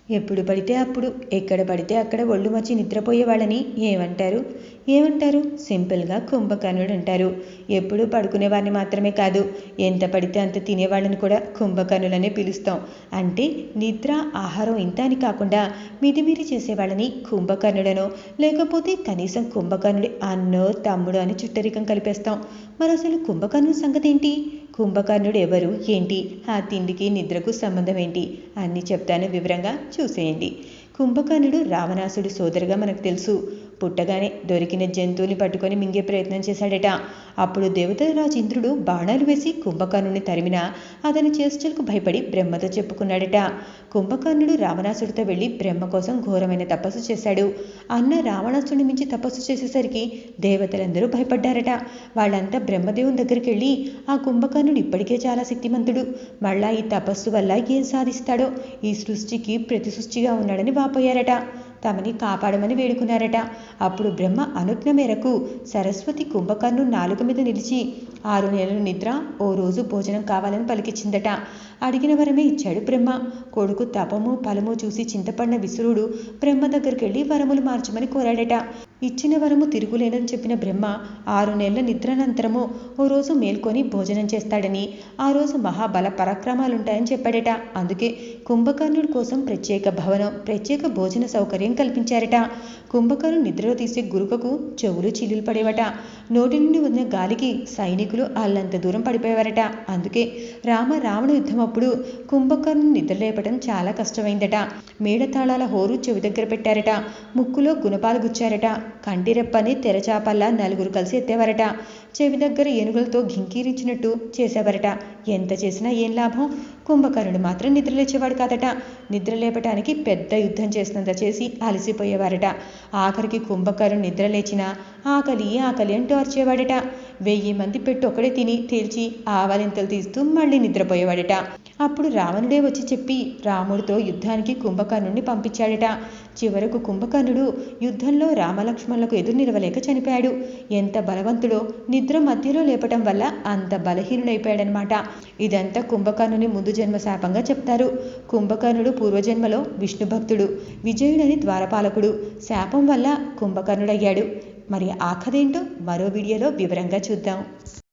ఎప్పుడు పడితే అప్పుడు ఎక్కడ పడితే అక్కడ ఒళ్ళు మర్చి నిద్రపోయే వాళ్ళని ఏమంటారు? ఏమంటారు? సింపుల్గా కుంభకర్ణుడు అంటారు. ఎప్పుడు పడుకునే వారిని మాత్రమే కాదు, ఎంత పడితే అంత తినేవాళ్ళని కూడా కుంభకర్ణులనే పిలుస్తాం. అంటే నిద్ర, ఆహారం ఇంత అని కాకుండా మితిమీరి చేసేవాళ్ళని కుంభకర్ణుడనో, లేకపోతే కనీసం కుంభకర్ణుడి అన్నో తమ్ముడు అని చుట్టరికం కలిపేస్తాం. మరి అసలు కుంభకర్ణుడి సంగతి ఏంటి? కుంభకర్ణుడు ఎవరు, ఏంటి, ఆ తిండికి నిద్రకు సంబంధం ఏంటి అన్నీ చెప్తాను, వివరంగా చూసేయండి. కుంభకర్ణుడు రావణాసుడి సోదరుగా మనకు తెలుసు. పుట్టగానే దొరికిన జంతువుని పట్టుకొని మింగే ప్రయత్నం చేశాడట. అప్పుడు దేవతల రాజు ఇంద్రుడు బాణాలు వేసి కుంభకర్ణుని తరిమినా అతని చేష్టలకు భయపడి బ్రహ్మతో చెప్పుకున్నాడట. కుంభకర్ణుడు రావణాసుడితో వెళ్ళి బ్రహ్మ కోసం ఘోరమైన తపస్సు చేశాడు. అన్న రావణాసుడిని మించి తపస్సు చేసేసరికి దేవతలందరూ భయపడ్డారట. వాళ్ళంతా బ్రహ్మదేవుని దగ్గరికి వెళ్ళి, ఆ కుంభకర్ణుడు ఇప్పటికే చాలా శక్తిమంతుడు, మళ్ళా ఈ తపస్సు వల్ల ఏం సాధిస్తాడో, ఈ సృష్టికి ప్రతి సృష్టిగా ఉన్నాడని వాపోయారట. తమని కాపాడమని వేడుకున్నారట. అప్పుడు బ్రహ్మ అనుజ్ఞ మేరకు సరస్వతి కుంభకర్ణుడు నాలుక మీద నిలిచి 6 నెలలు నిద్ర, ఓ రోజు భోజనం కావాలని పలికిచ్చిందట. అడిగిన వరమే ఇచ్చాడు బ్రహ్మ. కొడుకు తపము ఫలము చూసి చింతపడిన విసురుడు బ్రహ్మ దగ్గరికి వెళ్ళి వరములు మార్చమని కోరాడట. ఇచ్చిన వరము తిరుగులేనని చెప్పిన బ్రహ్మ 6 నెలల నిద్రానంతరము ఓ రోజు మేల్కొని భోజనం చేస్తాడని, ఆ రోజు మహాబల పరాక్రమాలుంటాయని చెప్పాడట. అందుకే కుంభకర్ణుడి కోసం ప్రత్యేక భవనం, ప్రత్యేక భోజన సౌకర్యం కల్పించారట. కుంభకర్ణుడు నిద్రలో తీసే గురుకకు చెవులు చిల్లులు పడేవట. నోటి నుండి వదిలిన గాలికి సైనికులు అల్లంత దూరం పడిపోయేవారట. అందుకే రావణ యుద్ధం అప్పుడు కుంభకర్ణుని నిద్రలేపటం చాలా కష్టమైందట. మేడతాళాల హోరు చెవి దగ్గర పెట్టారట. ముక్కులో గుణపాలు గుచ్చారట. కంటిరెప్పని తెరచాపల్లా 4 కలిసి ఎత్తేవారట. చెవి దగ్గర ఏనుగులతో ఘింకీరించినట్టు చేసేవారట. ఎంత చేసినా ఏం లాభం? కుంభకర్ణుడు మాత్రం నిద్రలేచేవాడు కాదట. నిద్రలేపటానికి పెద్ద యుద్ధం చేసినంత చేసి అలసిపోయేవారట. ఆఖరికి కుంభకర్ణుడు నిద్రలేచినా ఆకలి ఆకలి అంటూ అరిచేవాడట. 1000 మంది పెట్టి ఒకడే తిని తేల్చి ఆవలింతలు తీస్తూ మళ్ళీ నిద్రపోయేవాడట. అప్పుడు రావణుడే వచ్చి చెప్పి రాముడితో యుద్ధానికి కుంభకర్ణుడిని పంపించాడట. చివరకు కుంభకర్ణుడు యుద్ధంలో రామలక్ష్మణులకు ఎదురు నిలవలేక చనిపోయాడు. ఎంత బలవంతుడో, నిద్ర మధ్యలో లేపటం వల్ల అంత బలహీనుడైపోయాడనమాట. ఇదంతా కుంభకర్ణుని ముందు జన్మ శాపంగా చెప్తారు. కుంభకర్ణుడు పూర్వజన్మలో విష్ణు భక్తుడు, విజయుడని ద్వారపాలకుడు. శాపం వల్ల కుంభకర్ణుడయ్యాడు. మరి ఆ కథ ఏంటో మరో వీడియోలో వివరంగా చూద్దాం.